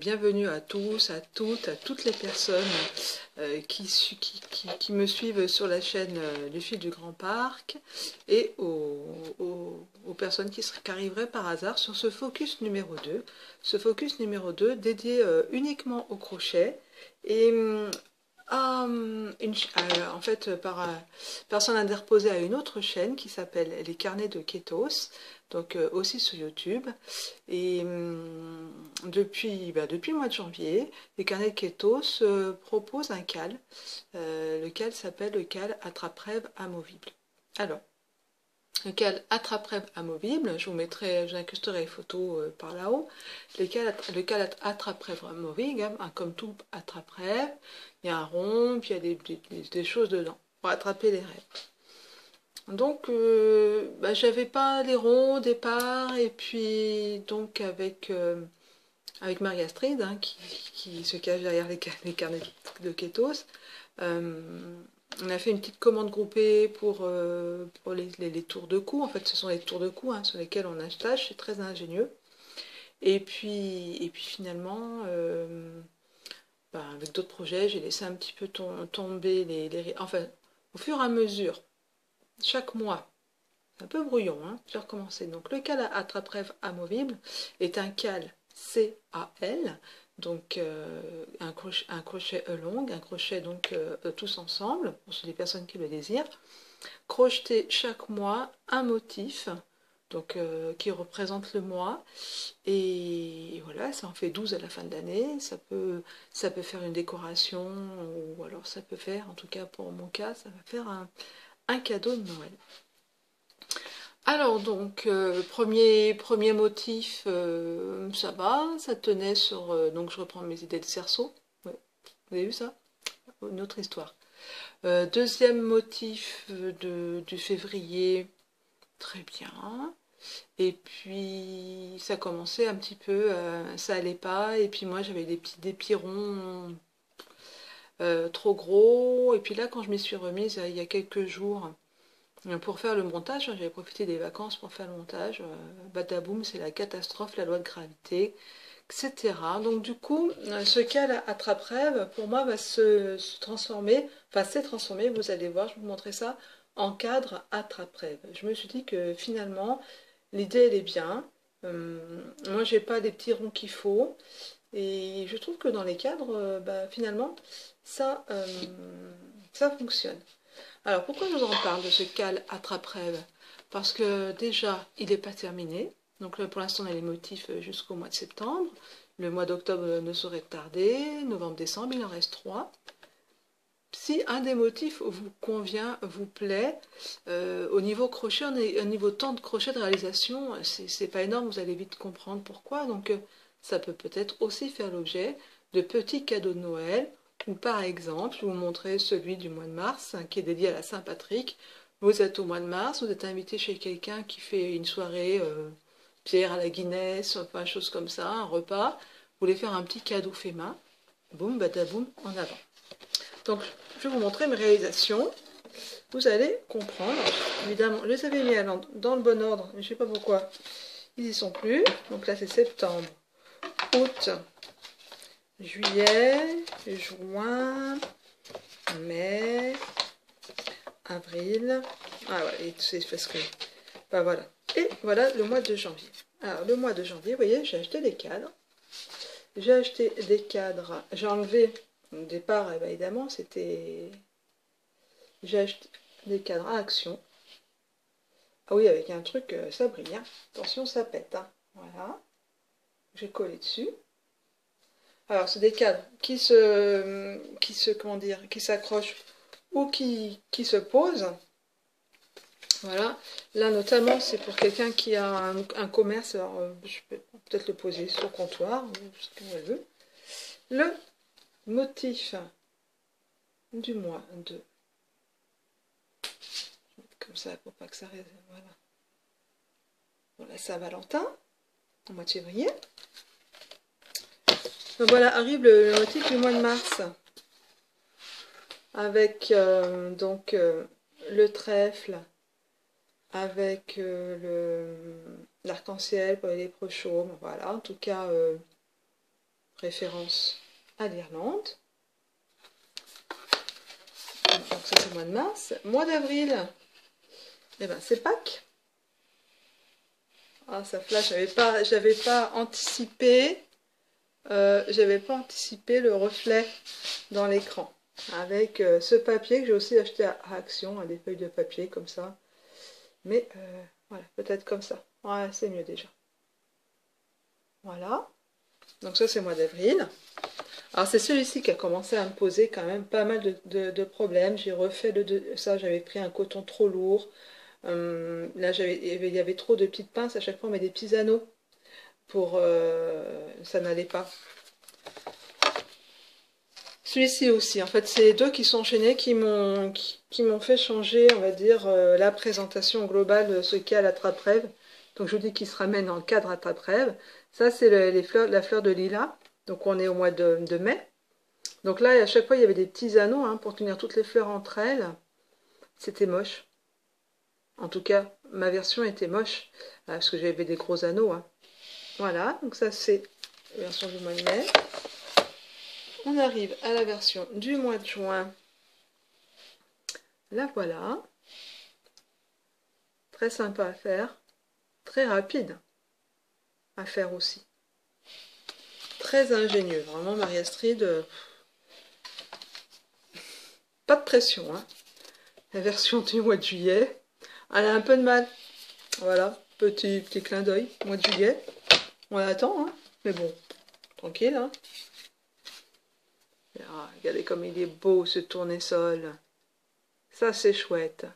bienvenue à tous, à toutes les personnes qui me suivent sur la chaîne du Fil du Grand Parc et aux personnes qui arriveraient par hasard sur ce focus numéro 2. Ce focus numéro 2 dédié uniquement au crochet et en fait par personne interposée à une autre chaîne qui s'appelle Les Carnets de Ketos, donc aussi sur YouTube. Et depuis le mois de janvier, Les Carnets de Ketos propose un cal. Le cal s'appelle le cal attrape-rêve amovible. Alors, le cal attrape-rêve amovible, je vous incrusterai les photos par là-haut. Le cal attrape-rêve amovible, hein, comme tout attrape-rêve, il y a un rond, puis il y a des choses dedans pour attraper les rêves. Donc, j'avais pas les ronds au départ, et puis donc avec Marie-Astrid, hein, qui se cache derrière les carnets de Ketos, on a fait une petite commande groupée pour les tours de cou. En fait, ce sont les tours de cou hein, sur lesquels on attache, c'est très ingénieux. Et puis finalement, avec d'autres projets, j'ai laissé un petit peu tomber enfin, au fur et à mesure, chaque mois, c'est un peu brouillon, hein, j'ai recommencé. Donc le cal attrape-rêve amovible est un cal CAL, donc un crochet long, un crochet donc tous ensemble, pour les personnes qui le désirent, crocheter chaque mois un motif, donc qui représente le mois, et voilà, ça en fait 12 à la fin de l'année, ça peut faire une décoration, ou alors ça peut faire, en tout cas pour mon cas, ça va faire un cadeau de Noël. Alors donc, premier motif, ça va, ça tenait sur... donc je reprends mes idées de cerceau, ouais. Vous avez vu ça? Une autre histoire. Deuxième motif du février, très bien. Et puis ça commençait un petit peu, ça allait pas, et puis moi j'avais des petits ronds trop gros, et puis là quand je m'y suis remise il y a quelques jours, pour faire le montage, j'avais profité des vacances pour faire le montage. Badaboum, c'est la catastrophe, la loi de gravité, etc. Donc du coup, ce cal attrape-rêve, pour moi, va se transformer, enfin s'est transformé, vous allez voir, je vais vous montrer ça, en cadre attrape-rêve. Je me suis dit que finalement, l'idée, elle est bien. Moi, j'ai pas des petits ronds qu'il faut. Et je trouve que dans les cadres, finalement, ça fonctionne. Alors, pourquoi je vous en parle de ce cal attrape-rêve? Parce que déjà, il n'est pas terminé. Donc là, pour l'instant, on a les motifs jusqu'au mois de septembre. Le mois d'octobre ne saurait tarder. Novembre, décembre, il en reste 3. Si un des motifs vous convient, vous plaît, au niveau crochet, au niveau temps de crochet de réalisation, c'est pas énorme, vous allez vite comprendre pourquoi. Donc, ça peut-être aussi faire l'objet de petits cadeaux de Noël. Ou par exemple, je vais vous montrer celui du mois de mars, qui est dédié à la Saint-Patrick. Vous êtes au mois de mars, vous êtes invité chez quelqu'un qui fait une soirée Pierre à la Guinness, enfin, chose comme ça, un repas. Vous voulez faire un petit cadeau fait main. Boum, badaboum, en avant. Donc, je vais vous montrer mes réalisations. Vous allez comprendre. Évidemment, je les avais mis dans le bon ordre, mais je ne sais pas pourquoi. Ils n'y sont plus. Donc là, c'est septembre, août, juillet, juin, mai, avril. Ah ouais, c'est parce que... Ben voilà. Et voilà le mois de janvier. Alors, le mois de janvier, vous voyez, j'ai acheté des cadres. J'ai acheté des cadres. J'ai enlevé, au départ, évidemment, c'était... J'ai acheté des cadres à action. Ah oui, avec un truc, ça brille. Hein. Attention, ça pète. Hein. Voilà. J'ai collé dessus. Alors, c'est des cadres qui s'accrochent ou qui se posent. Voilà. Là, notamment, c'est pour quelqu'un qui a un commerce. Alors, je peux peut-être le poser sur le comptoir, ou ce qu'elle veut. Le motif du mois de... Comme ça, pour pas que ça reste... Voilà. Pour la Saint-Valentin, au mois de février. Donc voilà, arrive le motif du mois de mars. Avec donc le trèfle, avec l'arc-en-ciel pour les lépreux chaumes. Voilà, en tout cas, référence à l'Irlande. Donc ça c'est le mois de mars. Mois d'avril, eh ben, c'est Pâques. Ah, ça flash, j'avais pas anticipé le reflet dans l'écran. Avec ce papier que j'ai aussi acheté à Action, des feuilles de papier comme ça. Mais voilà, peut-être comme ça. Ouais, c'est mieux déjà. Voilà. Donc ça c'est le mois d'avril. Alors c'est celui-ci qui a commencé à me poser quand même pas mal de problèmes. J'ai refait ça, j'avais pris un coton trop lourd. Là il y avait trop de petites pinces, à chaque fois on met des petits anneaux. Ça n'allait pas. Celui-ci aussi, en fait c'est les deux qui sont enchaînés qui m'ont fait changer, on va dire, la présentation globale de ce qu'est à la trappe-rêve. Donc je vous dis qu'il se ramène en cadre à trappe-rêve. Ça c'est la fleur de lilas, donc on est au mois de mai. Donc là à chaque fois il y avait des petits anneaux hein, pour tenir toutes les fleurs entre elles. C'était moche. En tout cas ma version était moche, parce que j'avais des gros anneaux. Hein. Voilà, donc ça c'est la version du mois de mai. On arrive à la version du mois de juin. La voilà. Très sympa à faire. Très rapide à faire aussi. Très ingénieux. Vraiment, Marie-Astrid, pas de pression. Hein. La version du mois de juillet, elle a un peu de mal. Voilà, petit clin d'œil. Mois de juillet. On attend, hein. Mais bon, tranquille. Hein. Ah, regardez comme il est beau ce tournesol. Ça, c'est chouette.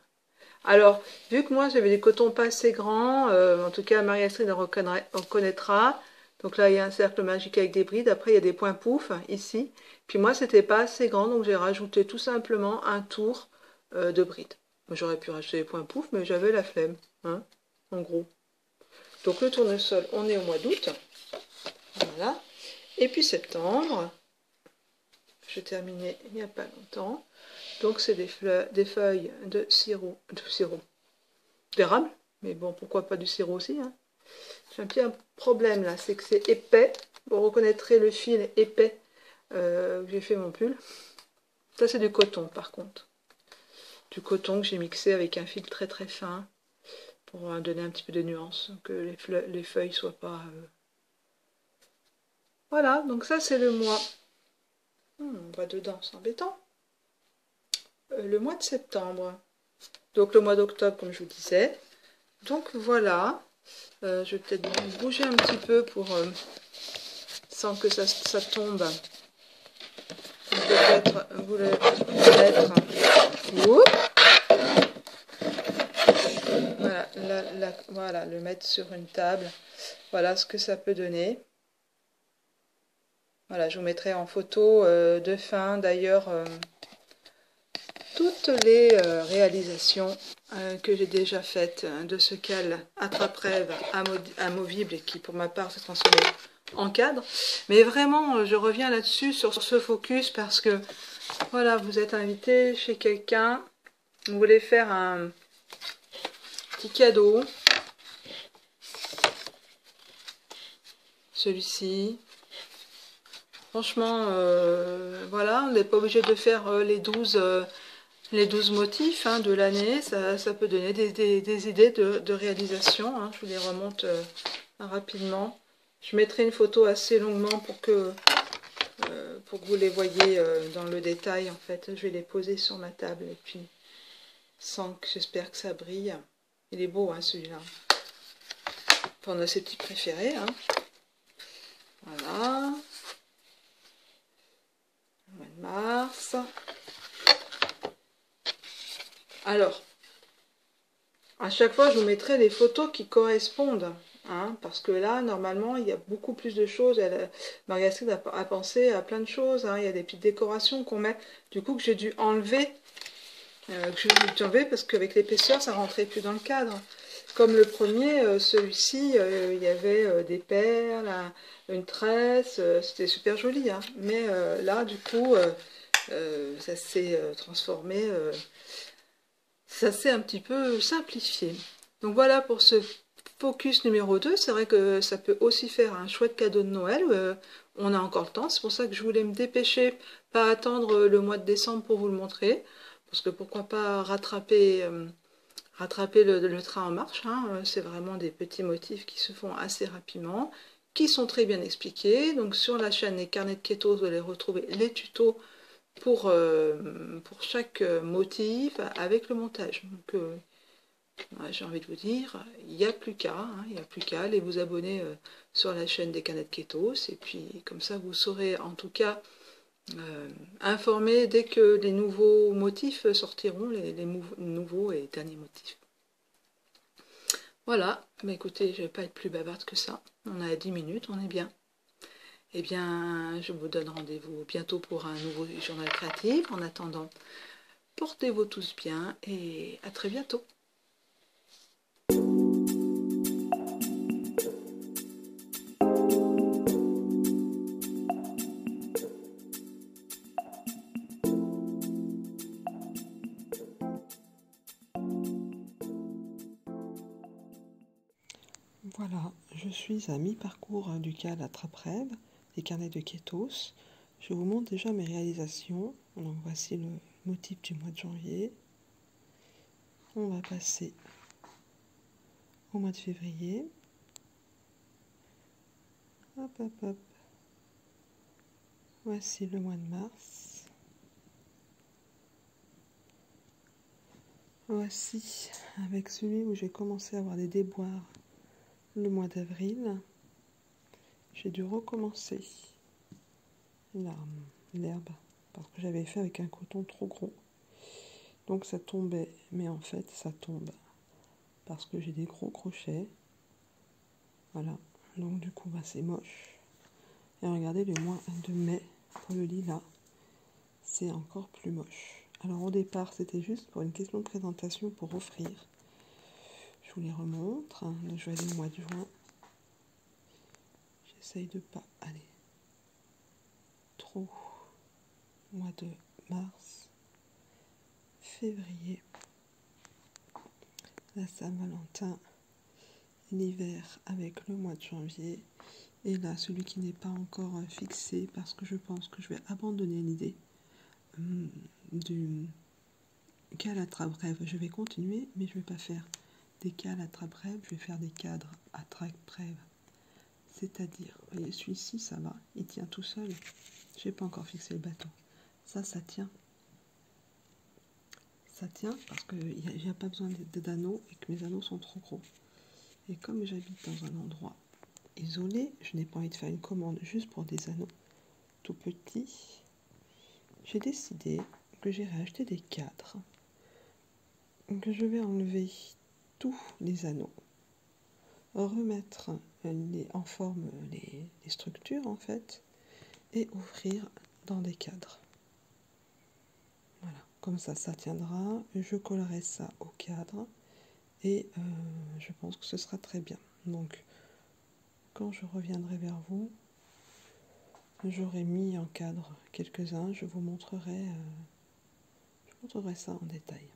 Alors, vu que moi j'avais des cotons pas assez grands, en tout cas Marie-Astrid en reconnaîtra. Donc là il y a un cercle magique avec des brides, après il y a des points pouf ici. Puis moi c'était pas assez grand, donc j'ai rajouté tout simplement un tour de brides. J'aurais pu rajouter des points pouf, mais j'avais la flemme, hein, en gros. Donc le tournesol, on est au mois d'août. Voilà. Et puis septembre, j'ai terminé il n'y a pas longtemps. Donc c'est des feuilles de sirop, d'érable, mais bon, pourquoi pas du sirop aussi. Hein. J'ai un petit problème là, c'est que c'est épais. Vous reconnaîtrez le fil épais où j'ai fait mon pull. Ça c'est du coton par contre. Du coton que j'ai mixé avec un fil très très fin pour donner un petit peu de nuance, que les feuilles soient pas... Voilà, donc ça c'est le mois. On va dedans, c'est embêtant. Le mois de septembre. Donc le mois d'octobre, comme je vous disais. Donc voilà. Je vais peut-être bouger un petit peu pour sans que ça tombe. Peut-être vous le mettre. Voilà, voilà, le mettre sur une table. Voilà ce que ça peut donner. Voilà, je vous mettrai en photo de fin d'ailleurs toutes les réalisations que j'ai déjà faites de ce cal attrape-rêve amovible et qui pour ma part s'est transformé en cadre. Mais vraiment, je reviens là-dessus sur ce focus parce que voilà, vous êtes invité chez quelqu'un, vous voulez faire un petit cadeau. Celui-ci. Franchement, voilà, on n'est pas obligé de faire les 12 motifs hein, de l'année. Ça peut donner des idées de réalisation. Hein. Je vous les remonte rapidement. Je mettrai une photo assez longuement pour que vous les voyez dans le détail. En fait, je vais les poser sur ma table et puis j'espère que ça brille. Il est beau hein, celui-là. Enfin, on a ses petits préférés. Hein. Voilà. Le mois de mars. Alors, à chaque fois, je vous mettrai les photos qui correspondent. Hein, parce que là, normalement, il y a beaucoup plus de choses. Marie-Astrid a pensé à plein de choses. Hein, il y a des petites décorations qu'on met. Du coup, que j'ai dû enlever. Parce qu'avec l'épaisseur, ça rentrait plus dans le cadre. Comme le premier, celui-ci, il y avait des perles, une tresse. C'était super joli. Hein, mais là, du coup, ça s'est transformé. Ça s'est un petit peu simplifié. Donc voilà pour ce focus numéro 2. C'est vrai que ça peut aussi faire un chouette cadeau de Noël on a encore le temps. C'est pour ça que je voulais me dépêcher, pas attendre le mois de décembre pour vous le montrer, parce que pourquoi pas rattraper le train en marche, hein. C'est vraiment des petits motifs qui se font assez rapidement, qui sont très bien expliqués. Donc sur la chaîne Les Carnets de Ketos, vous allez retrouver les tutos pour chaque motif avec le montage. Donc ouais, j'ai envie de vous dire, il n'y a plus qu'à, hein, il n'y a plus qu'à aller vous abonner sur la chaîne des Carnets de Ketos, et puis comme ça vous saurez en tout cas informer dès que les nouveaux motifs sortiront, les nouveaux et derniers motifs. Voilà, mais écoutez, je ne vais pas être plus bavarde que ça. On a 10 minutes, on est bien. Eh bien, je vous donne rendez-vous bientôt pour un nouveau journal créatif. En attendant, portez-vous tous bien et à très bientôt. Voilà, je suis à mi-parcours du CAL à Traprève, les carnets de Ketos. Je vous montre déjà mes réalisations. Donc voici le motif du mois de janvier. On va passer au mois de février. Hop, hop, hop. Voici le mois de mars. Voici avec celui où j'ai commencé à avoir des déboires le mois d'avril. J'ai dû recommencer l'herbe parce que j'avais fait avec un coton trop gros. Donc ça tombait, mais en fait ça tombe parce que j'ai des gros crochets. Voilà, donc du coup bah, c'est moche. Et regardez le mois de mai pour le lilas, c'est encore plus moche. Alors au départ c'était juste pour une question de présentation pour offrir. Je vous les remontre. Là, je vais aller au mois de juin. J'essaye de pas aller trop. Mois de mars, février, la Saint-Valentin, l'hiver avec le mois de janvier. Et là, celui qui n'est pas encore fixé, parce que je pense que je vais abandonner l'idée du cal à trappe-brève. Je vais continuer, mais je ne vais pas faire des cales à trappe-brève, je vais faire des cadres à trappe-brève. C'est-à-dire, vous voyez, celui-ci, ça va, il tient tout seul. Je n'ai pas encore fixé le bâton. Ça tient. Ça tient parce qu'il n'y a pas besoin d'anneaux et que mes anneaux sont trop gros. Et comme j'habite dans un endroit isolé, je n'ai pas envie de faire une commande juste pour des anneaux tout petits. J'ai décidé que j'irai acheter des cadres, que je vais enlever tous les anneaux, remettre en forme les structures en fait, et ouvrir dans des cadres. Voilà, comme ça tiendra. Je collerai ça au cadre et je pense que ce sera très bien. Donc, quand je reviendrai vers vous, j'aurai mis en cadre quelques-uns. Je vous montrerai ça en détail.